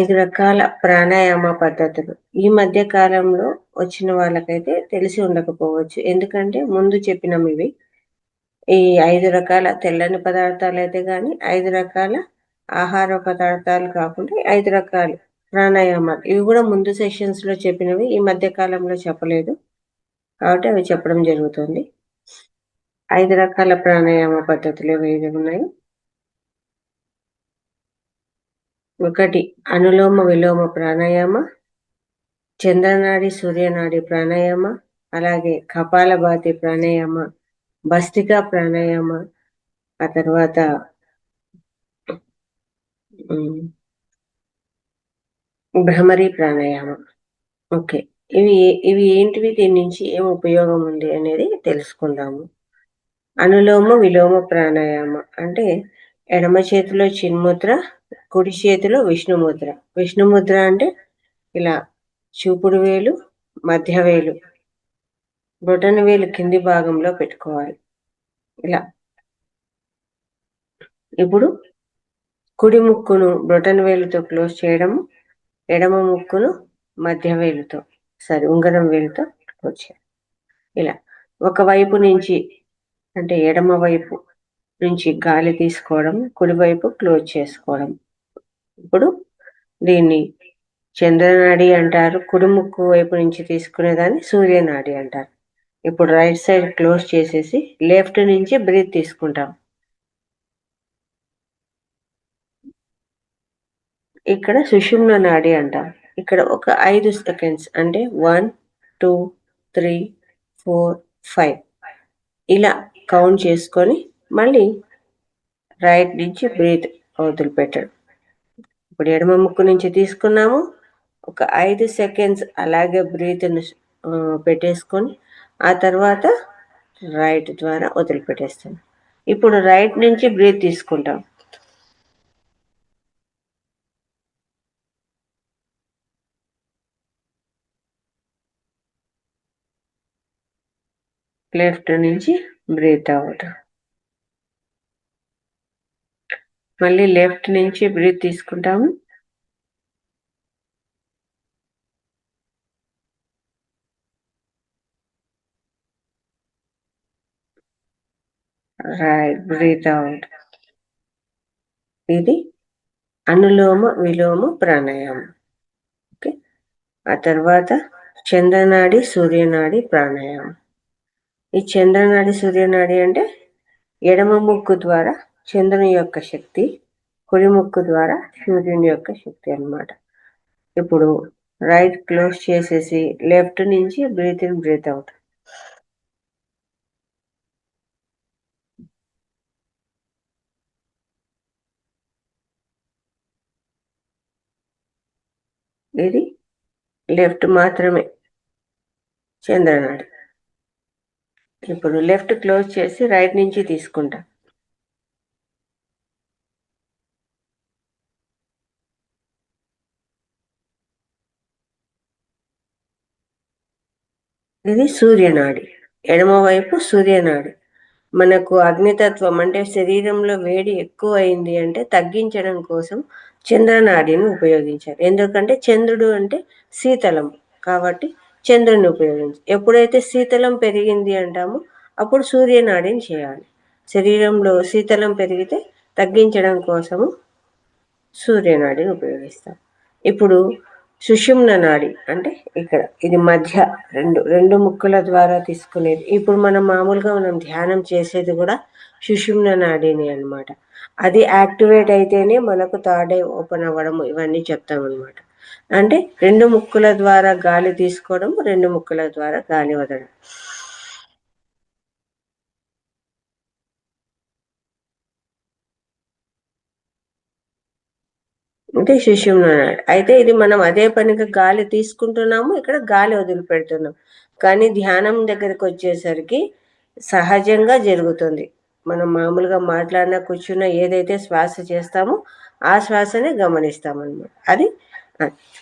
5 రకాల ప్రాణాయామ పద్ధతులు. ఈ మధ్య కాలంలో వచ్చిన వాళ్ళకైతే తెలిసి ఉండకపోవచ్చు. ఎందుకంటే ముందు చెప్పినమివి. ఈ 5 రకాల తెల్లని పదార్థాలైతే గాని, 5 రకాల ఆహార పదార్థాలు కాకుండా 5 రకాలు ప్రాణాయామాలు. ఇవి కూడా ముందు సెషన్స్‌లో చెప్పినవి. ఈ మధ్య కాలంలో చెప్పలేదు. కాబట్టి అవి చెప్పడం జరుగుతుంది. 5 రకాల ప్రాణాయామ పద్ధతులు ఏవేవి ఉన్నాయి? 1 అనులోమ విలోమ ప్రాణాయామ, చంద్రనాడి సూర్యనాడి ప్రాణాయామ, అలాగే కపాలభాతి ప్రాణాయామ, భస్త్రికా ప్రాణాయామ, ఆ తర్వాత భ్రమరి ప్రాణాయామం. ఓకే. ఇవి ఏంటివి? దీని నుంచి ఏం ఉపయోగం ఉంది అనేది తెలుసుకుందాము. అనులోమ విలోమ ప్రాణాయామ అంటే ఎడమ చేతిలో చిన్ముద్ర, కుడి చేతిలో విష్ణుముద్ర. విష్ణుముద్ర అంటే ఇలా చూపుడు వేలు, మధ్య వేలు, బొటన వేలు కింది భాగంలో పెట్టుకోవాలి. ఇలా. ఇప్పుడు కుడి ముక్కును బొటన వేలుతో క్లోజ్ చేయడము, ఎడమ ముక్కును మధ్య వేలుతో ఉంగరం వేలుతో క్లోజ్ చేయాలి. ఇలా ఒకవైపు నుంచి అంటే ఎడమ వైపు నుంచి గాలి తీసుకోవడం, కుడివైపు క్లోజ్ చేసుకోవడం. ఇప్పుడు దీన్ని చంద్రనాడి అంటారు. కుడి ముక్కు వైపు నుంచి తీసుకునేదాన్ని సూర్యనాడి అంటారు. ఇప్పుడు రైట్ సైడ్ క్లోజ్ చేసేసి లెఫ్ట్ నుంచి బ్రీత్ తీసుకుంటాం. ఇక్కడ సుషుమ్న నాడి అంటాం. ఇక్కడ ఒక 5 సెకండ్స్ అంటే 1, 2, 3, 4, 5 ఇలా కౌంట్ చేసుకొని మళ్ళీ రైట్ నుంచి బ్రీత్ వదిలిపెట్టడం. ఇప్పుడు ఎడమ ముక్కు నుంచి తీసుకున్నాము. ఒక 5 సెకండ్స్ అలాగే బ్రీత్ని పెట్టేసుకొని ఆ తర్వాత రైట్ ద్వారా వదిలిపెట్టేస్తాం. ఇప్పుడు రైట్ నుంచి బ్రీత్ తీసుకుంటాం. లెఫ్ట్ నుంచి బ్రీత్ అవుట్. మళ్ళీ లెఫ్ట్ నుంచి బ్రీత్ తీసుకుంటాము. Right breathe out. ఇది అనులోమ విలోమ ప్రాణాయామం. ఓకే. ఆ తర్వాత చంద్రనాడి సూర్యనాడి ప్రాణాయామం. ఈ చంద్రనాడి సూర్యనాడి అంటే ఎడమ ముక్కు ద్వారా చంద్రుని యొక్క శక్తి, కుడి ముక్కు ద్వారా సూర్యుని యొక్క శక్తి అన్నమాట. ఇప్పుడు రైట్ క్లోజ్ చేసేసి లెఫ్ట్ నుంచి బ్రీత్ ఇన్ బ్రీత్ అవుట్. ఇది లెఫ్ట్ మాత్రమే చంద్రనాడి. ఇప్పుడు లెఫ్ట్ క్లోజ్ చేసి రైట్ నుంచి తీసుకుంటా. ఇది సూర్యనాడి. ఎడమ వైపు సూర్యనాడి. మనకు అగ్నితత్వం అంటే శరీరంలో వేడి ఎక్కువ అయింది అంటే తగ్గించడం కోసం చంద్రనాడిని ఉపయోగించారు. ఎందుకంటే చంద్రుడు అంటే శీతలం కాబట్టి చంద్రుని ఉపయోగించారు. ఎప్పుడైతే శీతలం పెరిగింది అంటామో అప్పుడు సూర్యనాడిని చేయాలి. శరీరంలో శీతలం పెరిగితే తగ్గించడం కోసము సూర్యనాడిని ఉపయోగిస్తాం. ఇప్పుడు సుషుమ్న నాడి అంటే ఇక్కడ ఇది మధ్య రెండు ముక్కుల ద్వారా తీసుకునేది. ఇప్పుడు మనం ధ్యానం చేసేది కూడా సుషుమ్న నాడిని అన్నమాట. అది యాక్టివేట్ అయితేనే మనకు థర్డ్ ఐ ఓపెన్ అవ్వడం ఇవన్నీ చెప్తాం అనమాట. అంటే 2 ముక్కుల ద్వారా గాలి తీసుకోవడం, 2 ముక్కుల ద్వారా గాలి వదలడం. అంటే సుషుమ్న నాడి. అయితే ఇది మనం అదే పనిగా గాలి తీసుకుంటున్నాము, ఇక్కడ గాలి వదిలిపెడుతున్నాం. కానీ ధ్యానం దగ్గరికి వచ్చేసరికి సహజంగా జరుగుతుంది. మనం మామూలుగా మాట్లాడినా కూర్చున్నా ఏదైతే శ్వాస చేస్తామో ఆ శ్వాసనే గమనిస్తామన్నమాట. అది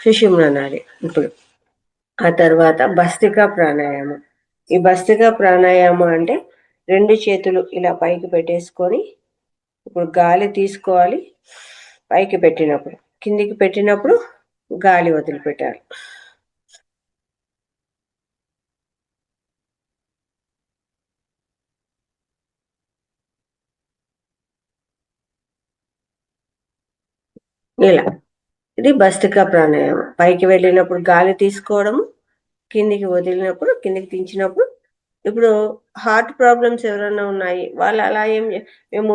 సుషుమ్న నాడి. ఇప్పుడు ఆ తర్వాత భస్త్రికా ప్రాణాయామం. ఈ భస్త్రికా ప్రాణాయామం అంటే 2 చేతులు ఇలా పైకి పెట్టేసుకొని ఇప్పుడు గాలి తీసుకోవాలి. పైకి పెట్టినప్పుడు కిందికి పెట్టినప్పుడు గాలి వదిలిపెట్టాలి. ఇలా ఇది భస్త్రికా ప్రాణాయామం. పైకి వెళ్ళినప్పుడు గాలి తీసుకోవడము, కిందికి వదిలినప్పుడు, కిందికి దించినప్పుడు. ఇప్పుడు హార్ట్ ప్రాబ్లమ్స్ ఎవరైనా ఉన్నాయి, వాళ్ళు అలా మేము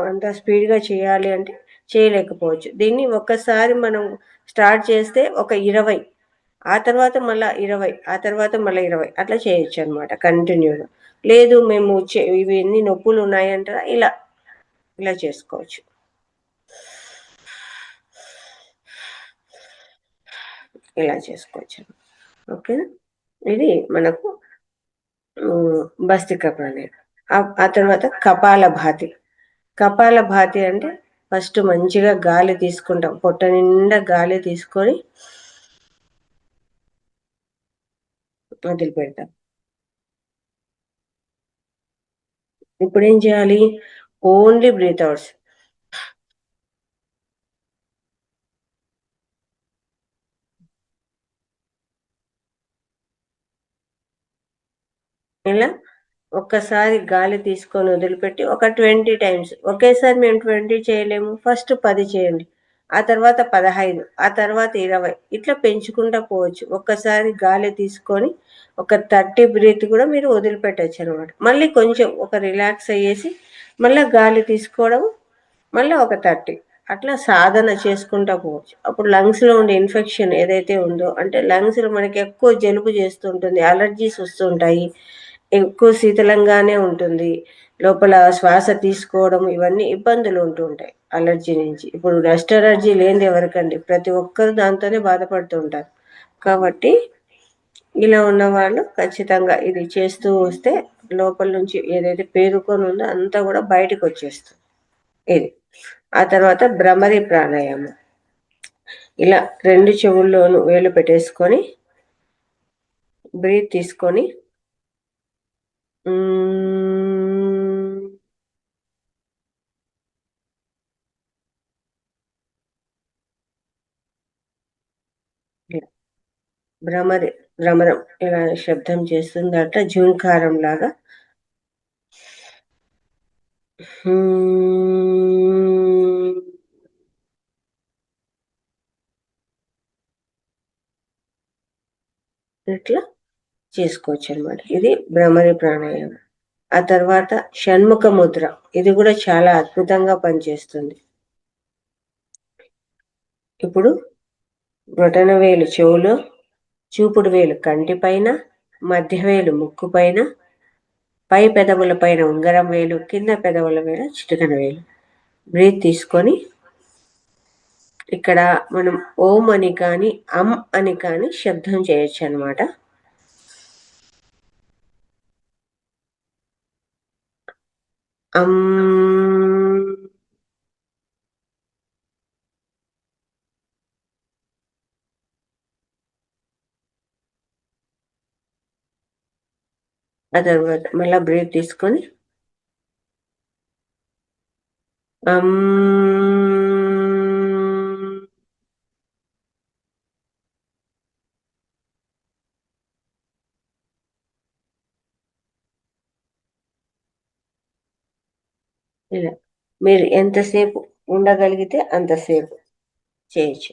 అంత స్పీడ్గా చేయాలి అంటే చేయలేకపోవచ్చు. దీన్ని ఒక్కసారి మనం స్టార్ట్ చేస్తే ఒక 20, ఆ తర్వాత మళ్ళీ 20, ఆ తర్వాత మళ్ళీ 20 అట్లా చేయొచ్చు అనమాట కంటిన్యూగా. లేదు మేము ఇవి ఎన్ని నొప్పులు ఉన్నాయంటారా, ఇలా ఇలా చేసుకోవచ్చు. ఇలా చేసుకోవచ్చు. ఓకేనా? ఇది మనకు భస్త్రికా ప్రాణాయామం. ఆ తర్వాత కపాలభాతి. కపాలభాతి అంటే ఫస్ట్ మంచిగా గాలి తీసుకుంటాం, పొట్ట నిండా గాలి తీసుకొని వదిలిపెడతాం. ఇప్పుడు ఏం చేయాలి? Only breath outs. ఇలా ఒక్కసారి గాలి తీసుకొని వదిలిపెట్టి ఒక 20 టైమ్స్. ఒకేసారి మేము 20 చేయలేము, ఫస్ట్ 10 చేయండి, ఆ తర్వాత 15, ఆ తర్వాత 20, ఇట్లా పెంచుకుంటా పోవచ్చు. ఒక్కసారి గాలి తీసుకొని ఒక 30 బ్రీత్ కూడా మీరు వదిలిపెట్టచ్చు అనమాట. మళ్ళీ కొంచెం ఒక రిలాక్స్ అయ్యేసి మళ్ళీ గాలి తీసుకోవడం, మళ్ళీ ఒక 30, అట్లా సాధన చేసుకుంటా పోవచ్చు. అప్పుడు లంగ్స్లో ఉండే ఇన్ఫెక్షన్ ఏదైతే ఉందో, అంటే లంగ్స్లో మనకి ఎక్కువ జలుబు చేస్తుంటుంది, అలర్జీస్ వస్తుంటాయి, ఎక్కువ శీతలంగానే ఉంటుంది, లోపల శ్వాస తీసుకోవడం ఇవన్నీ ఇబ్బందులు ఉంటుంటాయి అలర్జీ నుంచి. ఇప్పుడు డస్ట్ అలర్జీ లేనిది ఎవరికండి? ప్రతి ఒక్కరు దాంతోనే బాధపడుతూ ఉంటారు. కాబట్టి ఇలా ఉన్న వాళ్ళు ఖచ్చితంగా ఇది చేస్తూ వస్తే లోపల నుంచి ఏదైతే పేరుకొని ఉందో అంతా కూడా బయటకు వచ్చేస్తుంది. ఇది ఆ తర్వాత భ్రమరి ప్రాణాయామం. ఇలా 2 చెవుల్లోనూ వేలు పెట్టేసుకొని బ్రీత్ తీసుకొని భ్రమరం ఇలా శబ్దం చేస్తుంది, అట్లా జూంకారం లాగా. ఇట్లా చేసుకోవచ్చు అనమాట. ఇది భ్రమరి ప్రాణాయామం. ఆ తర్వాత షణ్ముఖ ముద్ర. ఇది కూడా చాలా అద్భుతంగా పనిచేస్తుంది. ఇప్పుడు బొటన వేలు చెవులో, చూపుడు వేలు కంటి పైన, మధ్య వేలు ముక్కు పైన, పై పెదవుల పైన ఉంగరం వేలు, కింద పెదవుల మీద చిటికన వేలు. బ్రీత్ తీసుకొని ఇక్కడ మనం ఓం అని కానీ అమ్ అని కానీ శబ్దం చేయొచ్చు అనమాట. ఆ తర్వాత మళ్ళీ బ్రీత్ తీసుకొని ఇలా మీరు ఎంతసేపు ఉండగలిగితే అంతసేపు చేయొచ్చు.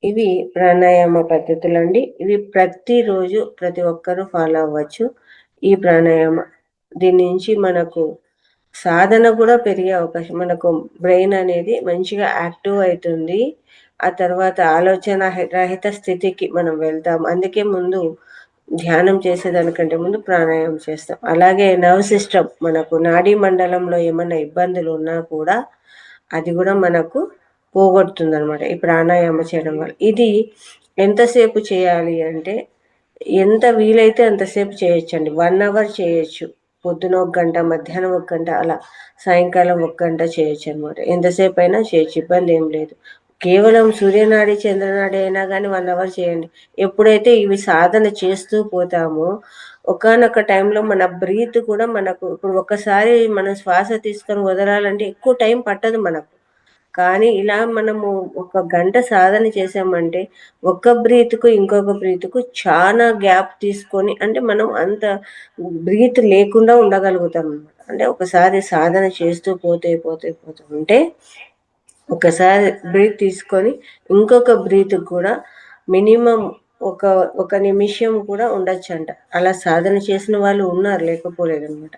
ఇవి ప్రాణాయామ పద్ధతులు అండి. ఇవి ప్రతిరోజు ప్రతి ఒక్కరూ ఫాలో అవ్వచ్చు ఈ ప్రాణాయామ. దీని నుంచి మనకు సాధన కూడా పెరిగే అవకాశం, మనకు బ్రెయిన్ అనేది మంచిగా యాక్టివ్ అవుతుంది. ఆ తర్వాత ఆలోచన రహిత స్థితికి మనం వెళ్తాం. అందుకే ముందు ధ్యానం చేసేదానికంటే ముందు ప్రాణాయామం చేస్తాం. అలాగే నర్వ్ సిస్టమ్, మనకు నాడీ మండలంలో ఏమైనా ఇబ్బందులు ఉన్నా కూడా అది కూడా మనకు పోగొడుతుంది అనమాట ఈ ప్రాణాయామం చేయడం వల్ల. ఇది ఎంతసేపు చేయాలి అంటే ఎంత వీలైతే అంతసేపు చేయొచ్చండి. 1 అవర్ చేయొచ్చు. పొద్దున 1 గంట, మధ్యాహ్నం 1 గంట, అలా సాయంకాలం 1 గంట చేయొచ్చు అనమాట. ఎంతసేపు అయినా చేయొచ్చు, ఇబ్బంది ఏం లేదు. కేవలం సూర్యనాడి చంద్రనాడి అయినా కానీ 1 అవర్ చేయండి. ఎప్పుడైతే ఇవి సాధన చేస్తూ పోతామో ఒకానొక టైంలో మన బ్రీత్ కూడా మనకు, ఇప్పుడు ఒక్కసారి మనం శ్వాస తీసుకొని వదలాలంటే ఎక్కువ టైం పట్టదు మనకు. కానీ ఇలా మనము ఒక గంట సాధన చేసామంటే ఒక్క బ్రీత్‌కు, ఇంకొక బ్రీత్‌కు చాలా గ్యాప్ తీసుకొని అంటే మనం అంత బ్రీత్ లేకుండా ఉండగలుగుతామనమాట. అంటే ఒకసారి సాధన చేస్తూ పోతూ ఉంటే ఒకసారి బ్రీత్ తీసుకొని ఇంకొక బ్రీత్‌కి కూడా మినిమమ్ ఒక ఒక నిమిషం కూడా ఉండొచ్చంట. అలా సాధన చేసిన వాళ్ళు ఉన్నారు, లేకపోలేదనమాట.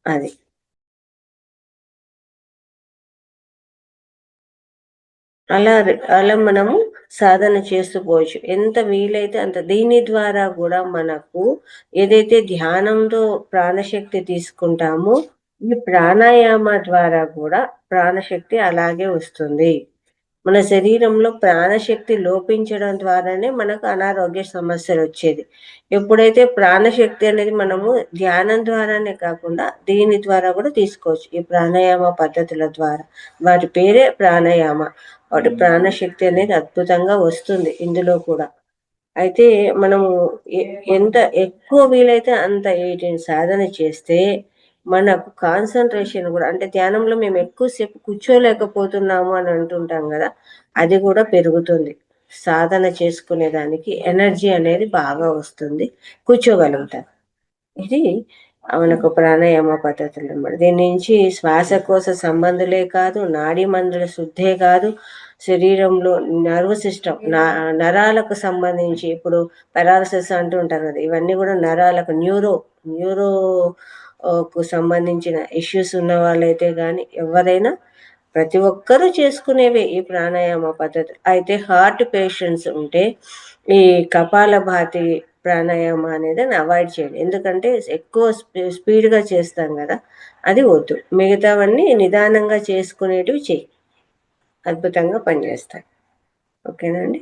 అది. అలా మనము సాధన చేస్తూ పోవచ్చు. ఎంత వీలైతే అంత. దీని ద్వారా గూడా మనకు ఏదైతే ధ్యానంతో ప్రాణశక్తి తీసుకుంటామో, ఈ ప్రాణాయామ ద్వారా గూడా ప్రాణశక్తి అలాగే వస్తుంది. మన శరీరంలో ప్రాణశక్తి లోపించడం ద్వారానే మనకు అనారోగ్య సమస్యలొచ్చేది. ఎప్పుడైతే ప్రాణశక్తి అనేది మనము ధ్యానం ద్వారానే కాకుండా దీని ద్వారా కూడా తీసుకోవచ్చు. ఈ ప్రాణాయామ పద్ధతుల ద్వారా. వాటి పేరే ప్రాణాయామ. వాటి ప్రాణశక్తి అనేది అద్భుతంగా వస్తుంది ఇందులో కూడా. అయితే మనము ఎ ఎంత ఎక్కువ వీలైతే అంత వీటిని సాధన చేస్తే, మనకు కాన్సంట్రేషన్ గూడా అంటే ధ్యానంలో మేము ఎక్కువ సేపు కూర్చోలేకపోతున్నాము అని అంటుంటాం గదా! అది గూడా పెరుగుతుంది. సాధన చేసుకునే దానికి ఎనర్జీ అనేది బాగా వస్తుంది. కూర్చోగలుగుతాం. ఇది మనకు ప్రాణాయామ పద్ధతులనమాట. దీని నుంచి శ్వాసకోశ సంబంధులే కాదు, నాడీ మండల శుద్ధే కాదు, శరీరంలో నర్వ్ సిస్టమ్ నరాలకు సంబంధించి ఇప్పుడు పారాలిసిస్ అంటూ ఉంటారు కదా! ఇవన్నీ కూడా నరాలకు న్యూరో కు సంబంధించిన ఇష్యూస్ ఉన్న వాళ్ళైతే గాని ఎవరైనా ప్రతి ఒక్కరూ చేసుకునేవే ఈ ప్రాణాయామ పద్ధతులు. అయితే హార్ట్ పేషెంట్స్ ఉంటే ఈ కపాలభాతి ప్రాణాయామ అనేదాన్ని అవాయిడ్ చేయండి. ఎందుకంటే ఎక్కువ స్పీడ్‌గా చేస్తాం గదా! అది వద్దు. మిగతావన్నీ నిదానంగా చేసుకునేటివి చెయ్యి. అద్భుతంగా పనిచేస్తాయి. ఓకేనా అండి?